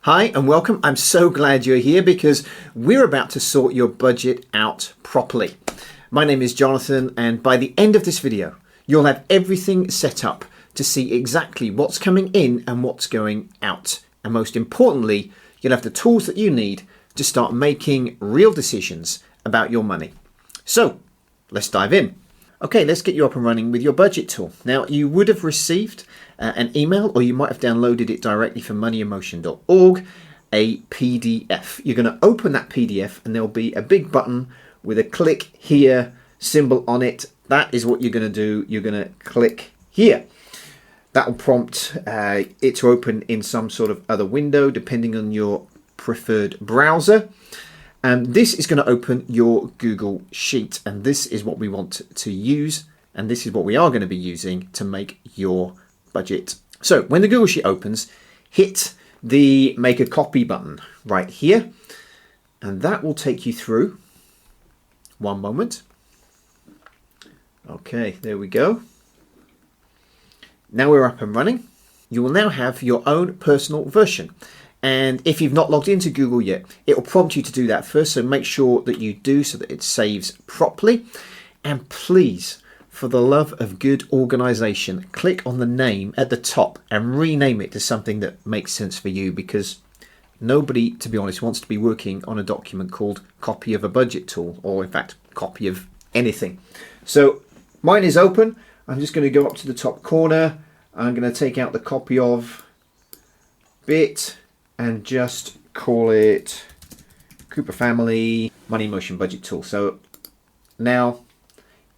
Hi and welcome. I'm so glad you're here because we're about to sort your budget out properly. My name is Jonathan, and by the end of this video, you'll have everything set up to see exactly what's coming in and what's going out. And most importantly, you'll have the tools that you need to start making real decisions about your money. So let's dive in. Okay, let's get you up and running with your budget tool. Now, you would have received an email, or you might have downloaded it directly from moneyemotion.org, a PDF. You're going to open that PDF and there'll be a big button with a click here symbol on it. That is what you're going to do. You're going to click here. That will prompt it to open in some sort of other window, depending on your preferred browser. This is going to open your Google Sheet, and this is what we want to use, and this is what we are going to be using to make your budget. So when the Google Sheet opens, hit the make a copy button right here, and that will take you through. One moment. Okay, there we go. Now we're up and running. You will now have your own personal version. And if you've not logged into Google yet, it will prompt you to do that first. So make sure that you do so that it saves properly. And please, for the love of good organization, click on the name at the top and rename it to something that makes sense for you, because nobody, to be honest, wants to be working on a document called copy of a budget tool, or in fact, copy of anything. So mine is open. I'm just going to go up to the top corner. I'm going to take out the copy of bit and just call it Cooper Family Money Emotion Budget Tool. So now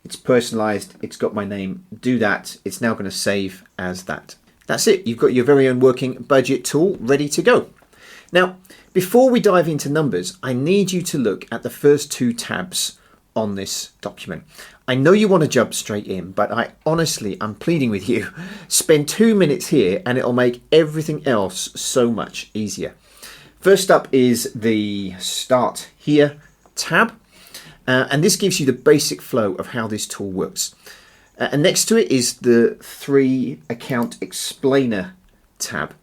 it's personalized, it's got my name. Do that, it's now going to save as that. That's it, you've got your very own working budget tool ready to go. Now, before we dive into numbers, I need you to look at the first two tabs on this document. I know you want to jump straight in, but I'm pleading with you, spend 2 minutes here and it'll make everything else so much easier. First up is the Start Here tab, and this gives you the basic flow of how this tool works. And next to it is the 3 Account Explainer tab.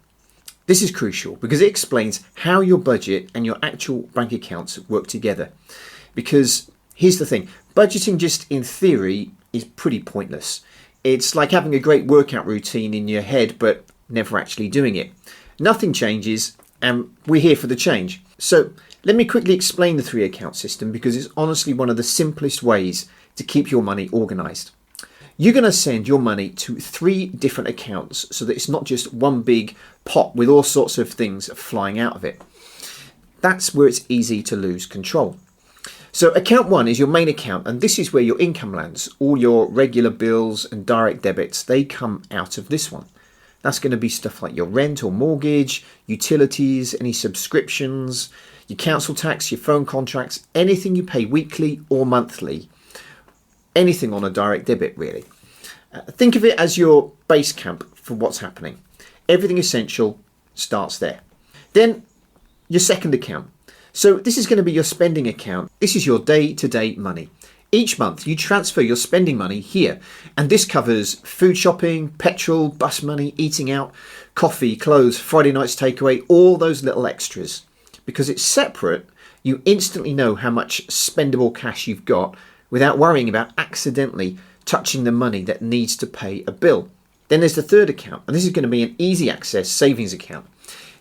This is crucial because it explains how your budget and your actual bank accounts work together. Because here's the thing, budgeting just in theory is pretty pointless. It's like having a great workout routine in your head but never actually doing it. Nothing changes and we're here for the change. So let me quickly explain the 3 account system, because it's honestly one of the simplest ways to keep your money organized. You're going to send your money to 3 different accounts so that it's not just one big pot with all sorts of things flying out of it. That's where it's easy to lose control. So account 1 is your main account, and this is where your income lands. All your regular bills and direct debits, they come out of this one. That's going to be stuff like your rent or mortgage, utilities, any subscriptions, your council tax, your phone contracts, anything you pay weekly or monthly, anything on a direct debit really. Think of it as your base camp for what's happening. Everything essential starts there. Then your second account. So this is going to be your spending account. This is your day-to-day money. Each month you transfer your spending money here, and this covers food shopping, petrol, bus money, eating out, coffee, clothes, Friday night's takeaway, all those little extras. Because it's separate, you instantly know how much spendable cash you've got without worrying about accidentally touching the money that needs to pay a bill. Then there's the third account, and this is going to be an easy access savings account.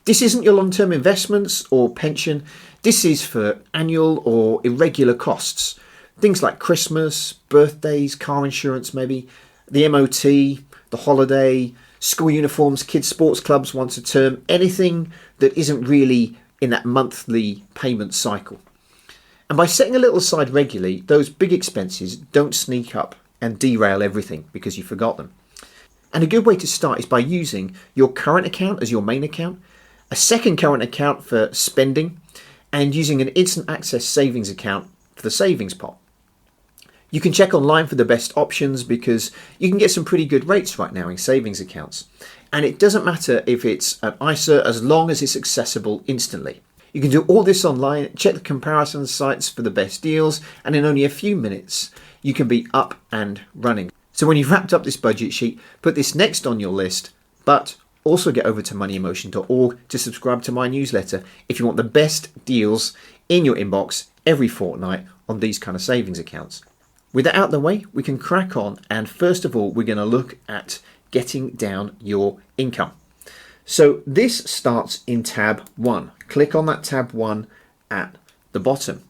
This isn't your long-term investments or pension. This is for annual or irregular costs. Things like Christmas, birthdays, car insurance maybe, the MOT, the holiday, school uniforms, kids' sports clubs once a term, anything that isn't really in that monthly payment cycle. And by setting a little aside regularly, those big expenses don't sneak up and derail everything because you forgot them. And a good way to start is by using your current account as your main account, a second current account for spending, and using an instant access savings account for the savings pot. You can check online for the best options because you can get some pretty good rates right now in savings accounts. And it doesn't matter if it's an ISA as long as it's accessible instantly. You can do all this online, check the comparison sites for the best deals, and in only a few minutes you can be up and running. So when you've wrapped up this budget sheet, put this next on your list, but Also get over to moneyemotion.org to subscribe to my newsletter if you want the best deals in your inbox every fortnight on these kind of savings accounts. With that out of the way, we can crack on, and first of all we're going to look at getting down your income. So this starts in tab 1. Click on that tab 1 at the bottom.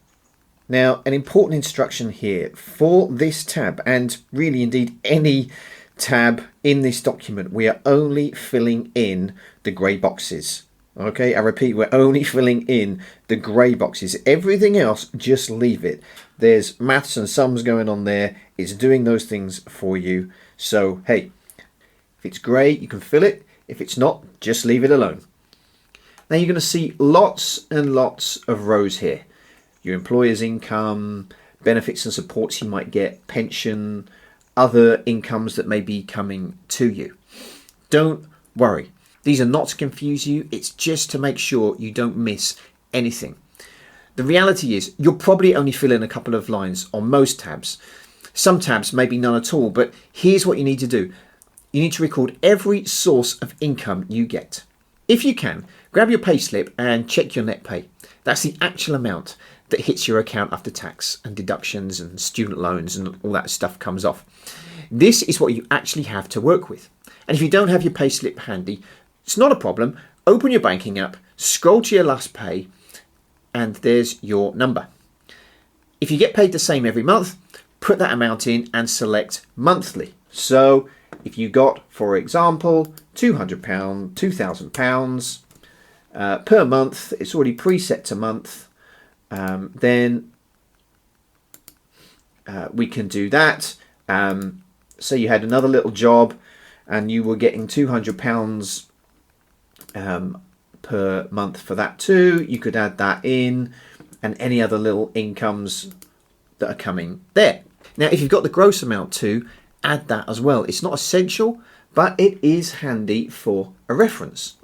Now, an important instruction here for this tab, and really indeed any tab in this document, we are only filling in the grey boxes. Okay, I repeat, we're only filling in the grey boxes. Everything else, just leave it. There's maths and sums going on there. It's doing those things for you. So, hey, if it's grey, you can fill it. If it's not, just leave it alone. Now you're going to see lots and lots of rows here. Your employer's income, benefits and supports you might get, pension, other incomes that may be coming to you. Don't worry. These are not to confuse you. It's just to make sure you don't miss anything. The reality is you'll probably only fill in a couple of lines on most tabs. Some tabs, maybe none at all, but here's what you need to do. You need to record every source of income you get. If you can, grab your payslip and check your net pay. That's the actual amount that hits your account after tax and deductions and student loans and all that stuff comes off. This is what you actually have to work with. And if you don't have your payslip handy, it's not a problem. Open your banking app, scroll to your last pay, and there's your number. If you get paid the same every month, put that amount in and select monthly. So if you got, for example, £200, £2,000 per month, it's already preset to month, then we can do that. Say you had another little job and you were getting £200 per month for that too. You could add that in, and any other little incomes that are coming there. Now, if you've got the gross amount too, add that as well. It's not essential, but it is handy for a reference.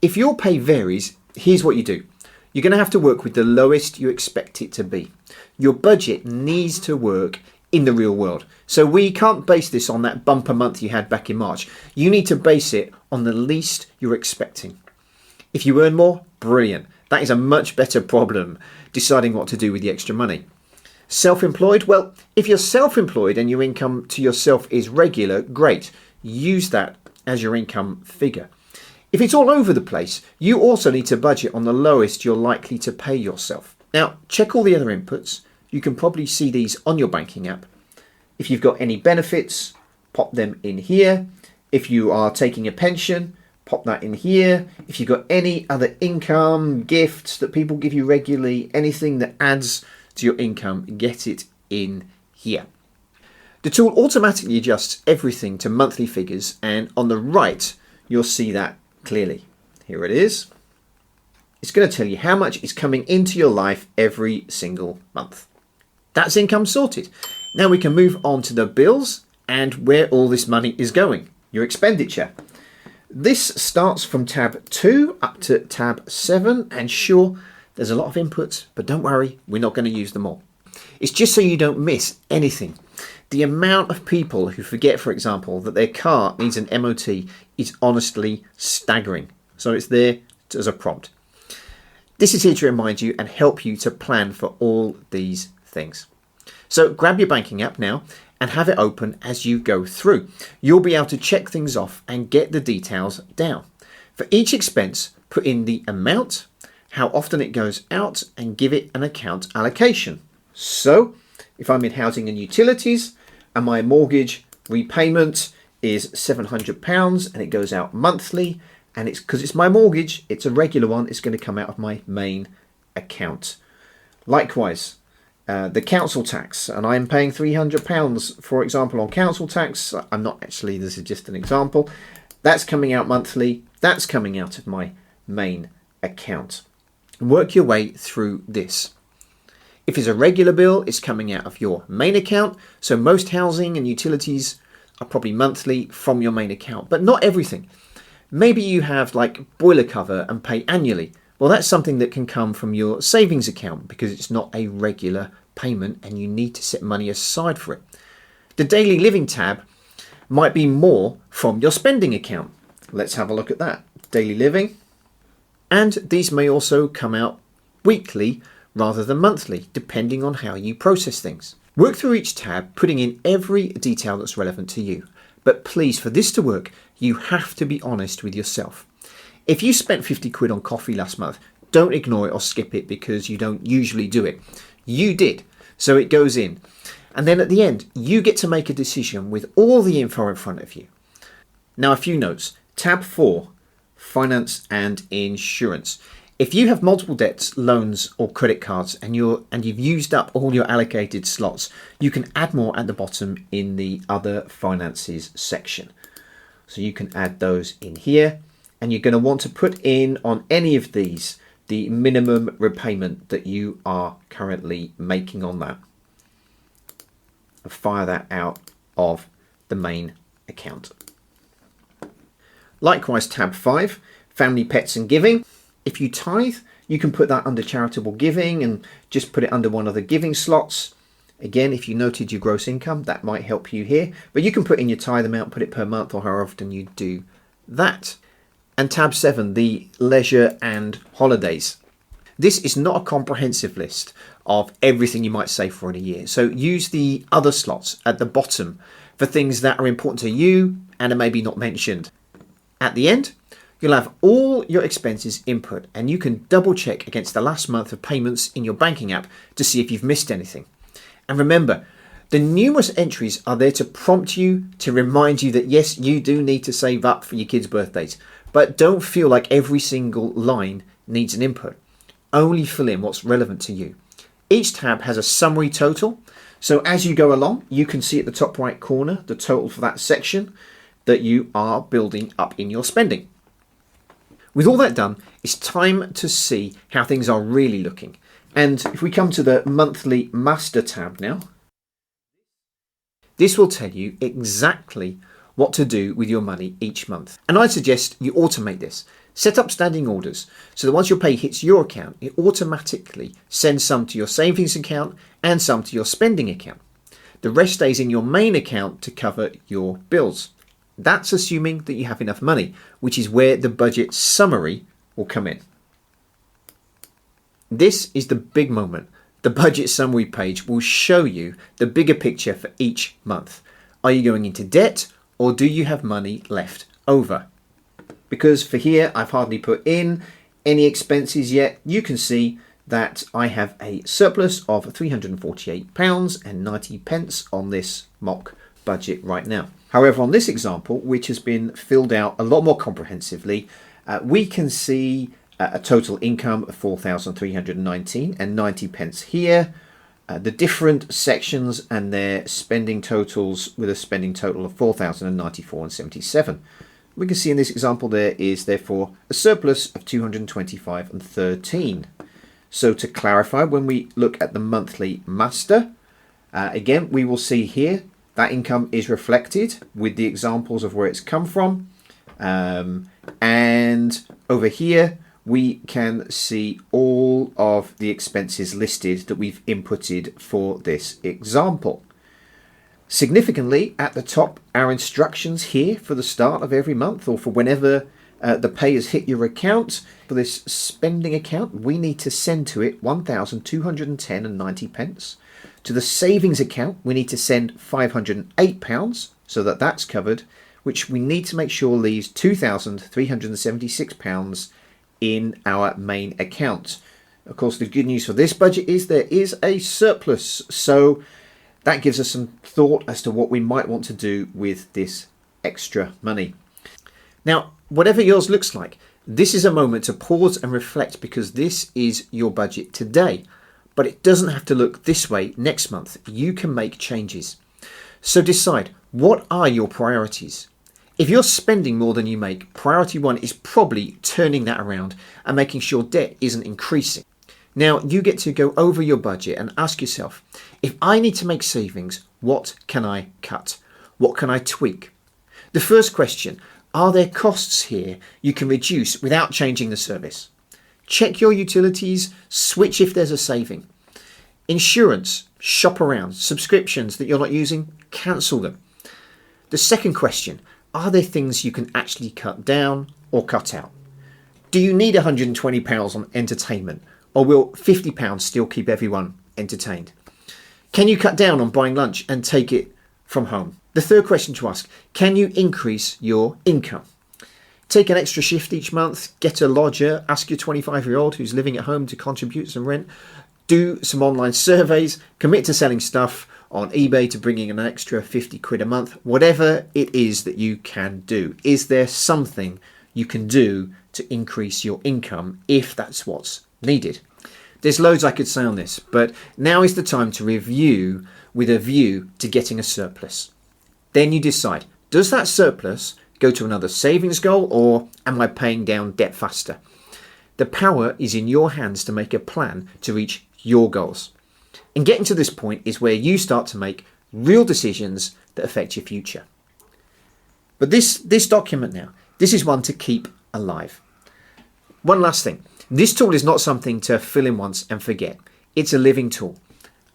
If your pay varies, here's what you do. You're going to have to work with the lowest you expect it to be. Your budget needs to work in the real world. So we can't base this on that bumper month you had back in March. You need to base it on the least you're expecting. If you earn more, brilliant. That is a much better problem, deciding what to do with the extra money. Self-employed, well, if you're self-employed and your income to yourself is regular, great. Use that as your income figure. If it's all over the place, you also need to budget on the lowest you're likely to pay yourself. Now, check all the other inputs. You can probably see these on your banking app. If you've got any benefits, pop them in here. If you are taking a pension, pop that in here. If you've got any other income, gifts that people give you regularly, anything that adds to your income, get it in here. The tool automatically adjusts everything to monthly figures, and on the right, you'll see that clearly. Here it is. It's going to tell you how much is coming into your life every single month. That's income sorted. Now we can move on to the bills and where all this money is going, your expenditure. This starts from tab 2 up to tab 7, and sure, there's a lot of inputs, but don't worry, we're not going to use them all. It's just so you don't miss anything. The amount of people who forget, for example, that their car needs an MOT is honestly staggering. So it's there as a prompt. This is here to remind you and help you to plan for all these things. So grab your banking app now and have it open as you go through. You'll be able to check things off and get the details down. For each expense, put in the amount, how often it goes out, and give it an account allocation. So if I'm in housing and utilities and my mortgage repayment is £700 and it goes out monthly, and it's because it's my mortgage, it's a regular one, it's going to come out of my main account. Likewise, the council tax, and I'm paying £300, for example, on council tax. I'm not actually, this is just an example. That's coming out monthly. That's coming out of my main account. Work your way through this. If it's a regular bill, it's coming out of your main account. So most housing and utilities are probably monthly from your main account, but not everything. Maybe you have like boiler cover and pay annually. Well, that's something that can come from your savings account because it's not a regular payment and you need to set money aside for it. The daily living tab might be more from your spending account. Let's have a look at that. Daily living. And these may also come out weekly rather than monthly, depending on how you process things. Work through each tab, putting in every detail that's relevant to you. But please, for this to work, you have to be honest with yourself. If you spent 50 quid on coffee last month, don't ignore it or skip it because you don't usually do it. You did, so it goes in. And then at the end, you get to make a decision with all the info in front of you. Now, a few notes. Tab 4, Finance and Insurance. If you have multiple debts, loans or credit cards and you've used up all your allocated slots, you can add more at the bottom in the Other Finances section. So you can add those in here, and you're going to want to put in on any of these the minimum repayment that you are currently making on that. And fire that out of the main account. Likewise, tab 5, Family, Pets and Giving. If you tithe, you can put that under charitable giving and just put it under one of the giving slots. Again, if you noted your gross income, that might help you here. But you can put in your tithe amount, put it per month or how often you do that. And tab 7, the leisure and holidays. This is not a comprehensive list of everything you might save for in a year. So use the other slots at the bottom for things that are important to you and are maybe not mentioned. At the end, you'll have all your expenses input and you can double check against the last month of payments in your banking app to see if you've missed anything. And remember, the numerous entries are there to prompt you, to remind you that yes, you do need to save up for your kids' birthdays, but don't feel like every single line needs an input. Only fill in what's relevant to you. Each tab has a summary total, so as you go along, you can see at the top right corner the total for that section that you are building up in your spending. With all that done, it's time to see how things are really looking. And if we come to the monthly master tab now, this will tell you exactly what to do with your money each month. And I'd suggest you automate this. Set up standing orders so that once your pay hits your account, it automatically sends some to your savings account and some to your spending account. The rest stays in your main account to cover your bills. That's assuming that you have enough money, which is where the budget summary will come in. This is the big moment. The budget summary page will show you the bigger picture for each month. Are you going into debt or do you have money left over? Because for here, I've hardly put in any expenses yet. You can see that I have a surplus of £348.90 on this mock budget right now. However, on this example, which has been filled out a lot more comprehensively, we can see a total income of £4,319.90 here. The different sections and their spending totals with a spending total of £4,094.77. We can see in this example there is therefore a surplus of £225.13. So to clarify, when we look at the monthly master, again, we will see here that income is reflected with the examples of where it's come from. And over here, we can see all of the expenses listed that we've inputted for this example. Significantly, at the top, our instructions here for the start of every month or for whenever the pay has hit your account. For this spending account, we need to send to it £1,210.90. To the savings account, we need to send £508, so that's covered, which we need to make sure leaves £2,376 in our main account. Of course, the good news for this budget is there is a surplus, so that gives us some thought as to what we might want to do with this extra money. Now, whatever yours looks like, this is a moment to pause and reflect because this is your budget today. But it doesn't have to look this way next month. You can make changes. So decide, what are your priorities? If you're spending more than you make, priority 1 is probably turning that around and making sure debt isn't increasing. Now, you get to go over your budget and ask yourself, if I need to make savings, what can I cut? What can I tweak? The first question, are there costs here you can reduce without changing the service? Check your utilities, switch if there's a saving. Insurance, shop around. Subscriptions that you're not using, cancel them. The second question, are there things you can actually cut down or cut out? Do you need £120 on entertainment, or will £50 still keep everyone entertained? Can you cut down on buying lunch and take it from home? The third question to ask, can you increase your income? Take an extra shift each month, get a lodger, ask your 25-year-old who's living at home to contribute some rent, do some online surveys, commit to selling stuff on eBay to bringing an extra 50 quid a month. Whatever it is that you can do, is there something you can do to increase your income if that's what's needed? There's loads I could say on this, but now is the time to review with a view to getting a surplus. Then you decide, does that surplus go to another savings goal, or am I paying down debt faster? The power is in your hands to make a plan to reach your goals. And getting to this point is where you start to make real decisions that affect your future. But this document now, this is one to keep alive. One last thing. This tool is not something to fill in once and forget. It's a living tool.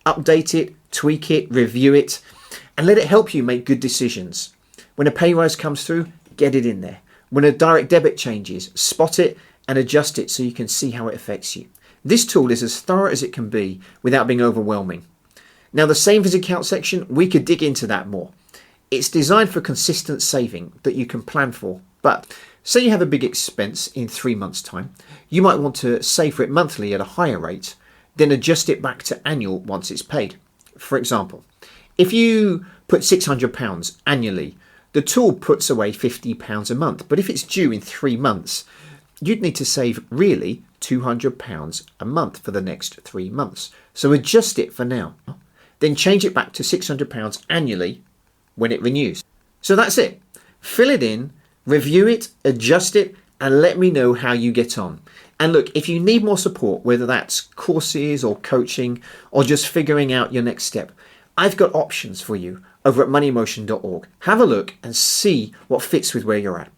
Update it, tweak it, review it, and let it help you make good decisions. When a pay rise comes through, get it in there. When a direct debit changes, spot it and adjust it so you can see how it affects you. This tool is as thorough as it can be without being overwhelming. Now, the savings account section, we could dig into that more. It's designed for consistent saving that you can plan for. But say you have a big expense in 3 months' time, you might want to save for it monthly at a higher rate, then adjust it back to annual once it's paid. For example, if you put £600 annually, the tool puts away £50 a month. But if it's due in 3 months, you'd need to save really £200 a month for the next 3 months. So adjust it for now. Then change it back to £600 annually when it renews. So that's it. Fill it in, review it, adjust it, and let me know how you get on. And look, if you need more support, whether that's courses or coaching or just figuring out your next step, I've got options for you over at moneymotion.org. Have a look and see what fits with where you're at.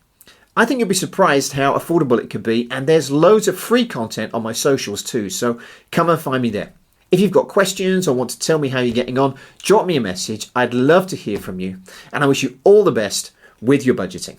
I think you'll be surprised how affordable it could be, and there's loads of free content on my socials too, so come and find me there. If you've got questions or want to tell me how you're getting on, drop me a message. I'd love to hear from you, and I wish you all the best with your budgeting.